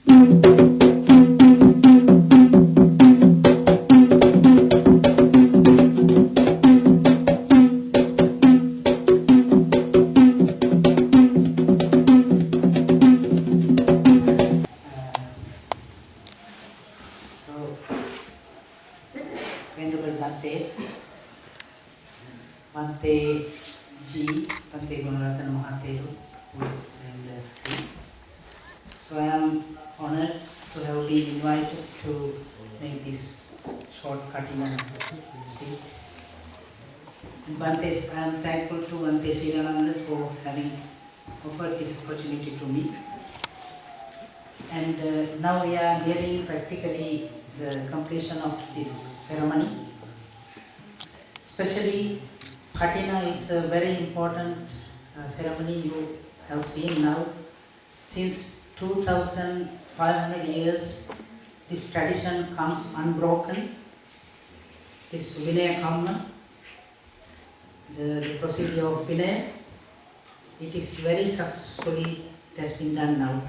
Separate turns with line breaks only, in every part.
Venerable Bhante G, Bhante Gunaratana Mahathero, who is in the screen. So I am honored to have been invited to make this short Katina speech. Bhante, I am thankful to Bhante Sirananda for having offered this opportunity to me. And now we are hearing practically the completion of this ceremony. Especially Katina is a very important ceremony you have seen now. Since 2500 years, this tradition comes unbroken. This Vinaya Kamma, the procedure of Vinaya, it is very successfully, it has been done now.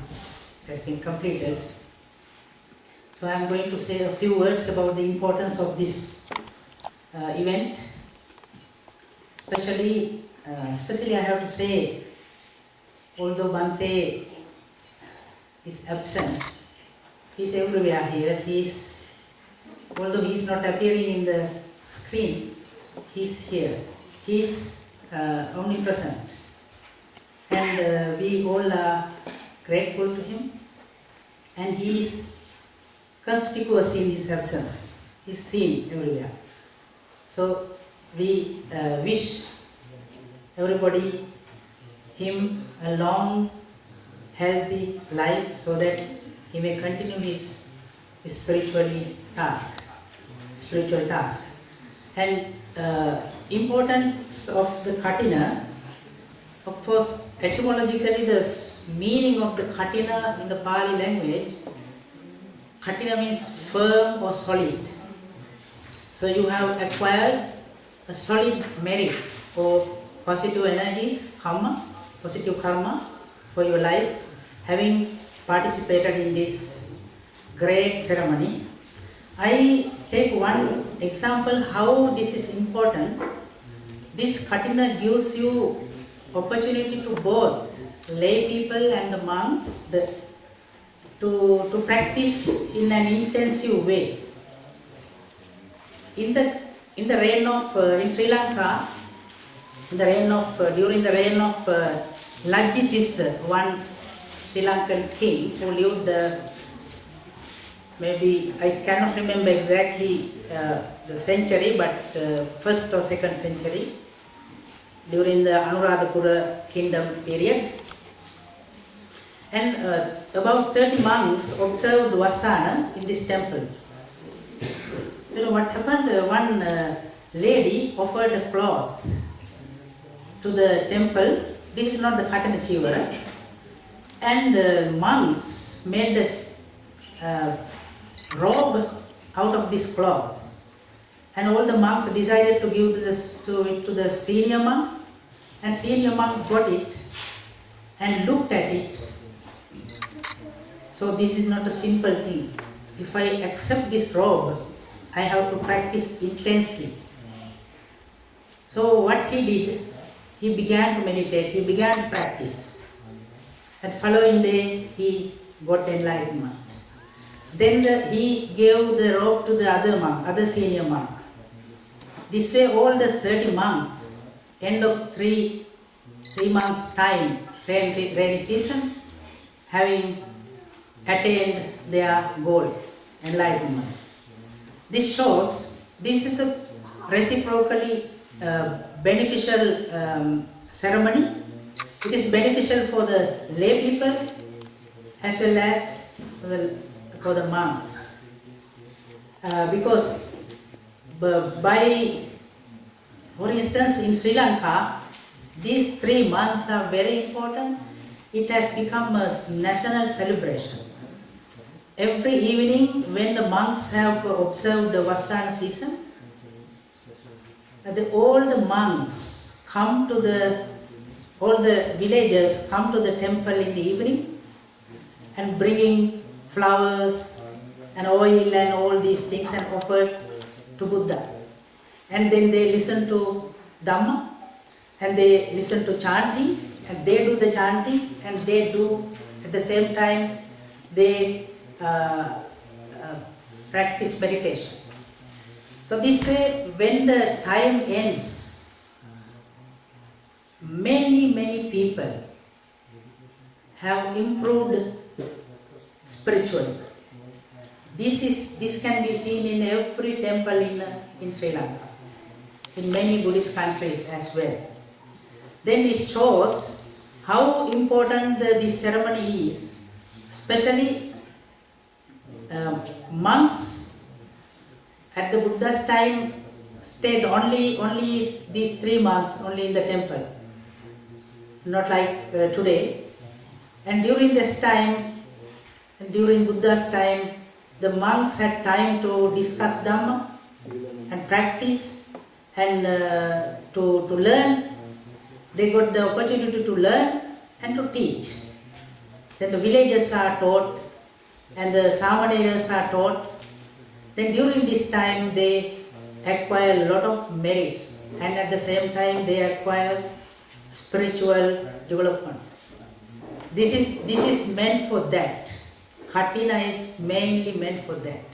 It has been completed. So I am going to say a few words about the importance of this event. Especially I have to say, although Bhante is absent, he is everywhere here. Although he is not appearing in the screen, he is here. He is omnipresent. And we all are grateful to him. And he is conspicuous in his absence. He is seen everywhere. So we wish everybody, him, a long, healthy life so that he may continue his spiritual task. And importance of the Katina, of course, etymologically the meaning of the Katina in the Pali language, Katina means firm or solid. So you have acquired a solid merits or positive energies, karma, positive karmas for your lives, having participated in this great ceremony. I take one example how this is important. This Katina gives you opportunity to both lay people and the monks to practice in an intensive way. In Sri Lanka, during the reign of Lajjit, one Sri Lankan king who lived maybe I cannot remember exactly the century, but first or second century during the Anuradhapura kingdom period. And about 30 monks observed Vasana in this temple. So what happened? One lady offered a cloth to the temple. This is not the Katina Chivara. And monks made a robe out of this cloth. And all the monks decided to give this to the senior monk. And senior monk got it and looked at it. So this is not a simple thing. If I accept this robe, I have to practice intensely. So what he did, he began to meditate, he began to practice. And following day, he got enlightenment. Then he gave the robe to the other senior monk. This way all the 30 monks, end of 3 months time, rainy season, having attained their goal, enlightenment. This shows this is a reciprocally beneficial ceremony. It is beneficial for the lay people as well as for the monks. Because for instance, in Sri Lanka, these 3 months are very important. It has become a national celebration. Every evening when the monks have observed the Vasana season, all the monks come to all the villagers come to the temple in the evening and bringing flowers and oil and all these things and offered to Buddha. And then they listen to Dhamma and they listen to chanting and they do the chanting and they do at the same time they practice meditation. So this way when the time ends, many people have improved spiritually. This can be seen in every temple in Sri Lanka, in many Buddhist countries as well. Then it shows how important this ceremony is, especially monks at the Buddha's time stayed only these 3 months only in the temple, not like today. And during this time, during Buddha's time, the monks had time to discuss Dhamma and practice and to learn. They got the opportunity to learn and to teach. Then the villagers are taught and the Samaneras are taught. Then during this time they acquire a lot of merits and at the same time they acquire spiritual development. This is meant for that. Katina is mainly meant for that.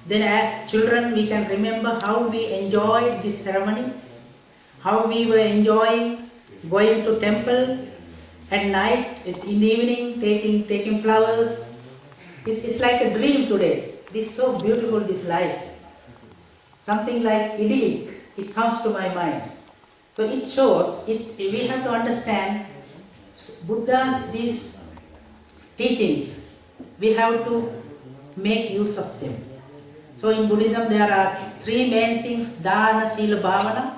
Then as children we can remember how we enjoyed this ceremony, how we were enjoying going to temple at night, in the evening taking flowers. It's like a dream today. It is so beautiful, this life. Something like idyllic, it comes to my mind. So it shows, we have to understand Buddha's these teachings. We have to make use of them. So in Buddhism there are 3 main things: Dana, Sila, Bhavana.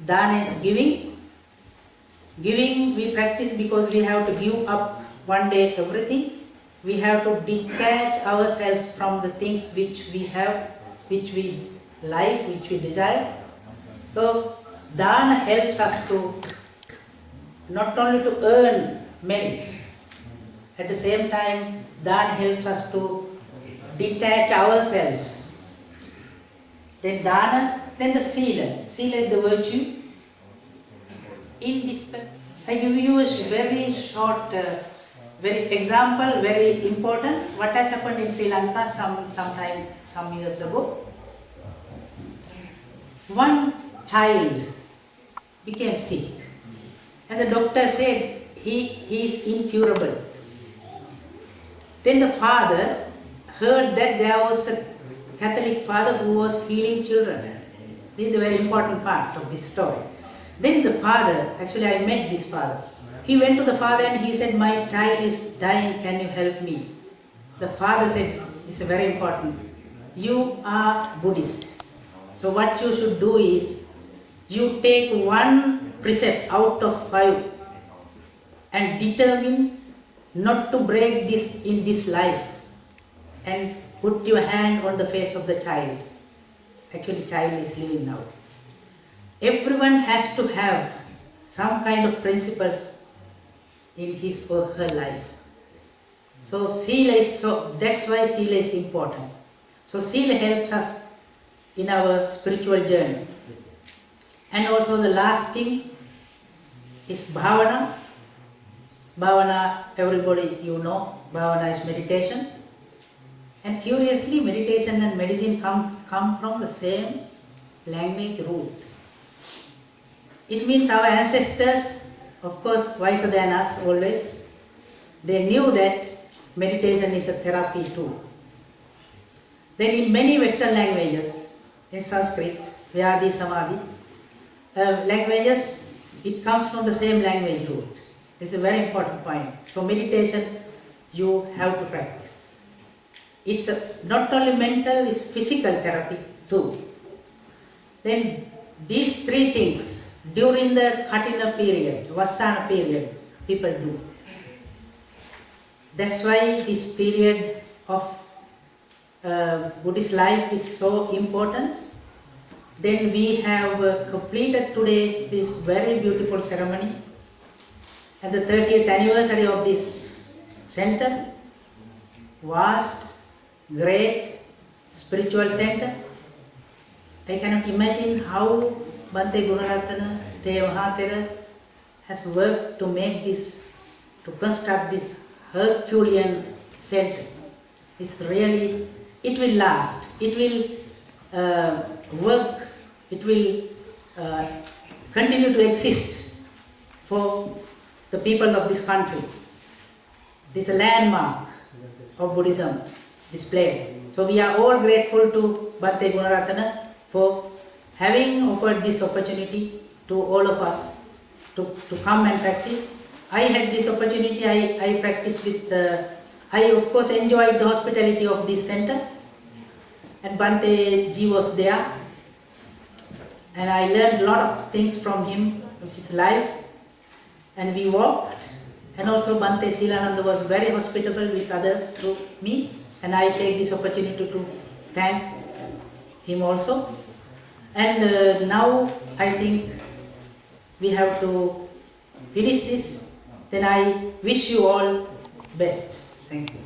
Dana is giving. Giving we practice because we have to give up one day everything. We have to detach ourselves from the things which we have, which we like, which we desire. So Dana helps us to not only to earn merits, at the same time Dana helps us to detach ourselves. Then Dana, then the Sila. Sila is the virtue. Indispensable. I give you a very short very example, very important. What has happened in Sri Lanka some years ago. One child became sick and the doctor said he is incurable. Then the father heard that there was a Catholic father who was healing children. This is the very important part of this story. Then the father, actually I met this father. He went to the father and he said, "My child is dying, can you help me?" The father said, it's very important. You are Buddhist. So what you should do is, you take one precept out of 5 and determine not to break this in this life and put your hand on the face of the child. Actually, child is living now. Everyone has to have some kind of principles in his or her life. So that's why Sila is important. So Sila helps us in our spiritual journey. And also the last thing is Bhavana. Bhawana, everybody you know, Bhavana is meditation. And curiously, meditation and medicine come from the same language root. It means our ancestors, of course, wiser than us always, they knew that meditation is a therapy too. Then in many Western languages, in Sanskrit, Vyadi, Samadhi, languages, it comes from the same language root. It's a very important point. So meditation, you have to practice. It's not only mental, it's physical therapy too. Then these 3 things, during the Katina period, Vasana period, people do. That's why this period of Buddhist life is so important. Then we have completed today this very beautiful ceremony and the 30th anniversary of this center. vast, great spiritual center. I cannot imagine how Bhante Gunaratana Te Mahatera has worked to make this, to construct this Herculean center. It's really, it will last, it will work, it will continue to exist for the people of this country. It is a landmark of Buddhism, this place. So we are all grateful to Bhante Gunaratana for having offered this opportunity to all of us to come and practice. I had this opportunity, I practiced with, I of course enjoyed the hospitality of this center, and Bhante Ji was there, and I learned a lot of things from him, of his life, and we walked, and also Bhante Silananda was very hospitable with others to me, and I take this opportunity to thank him also. And now I think we have to finish this. Then I wish you all best. Thank you.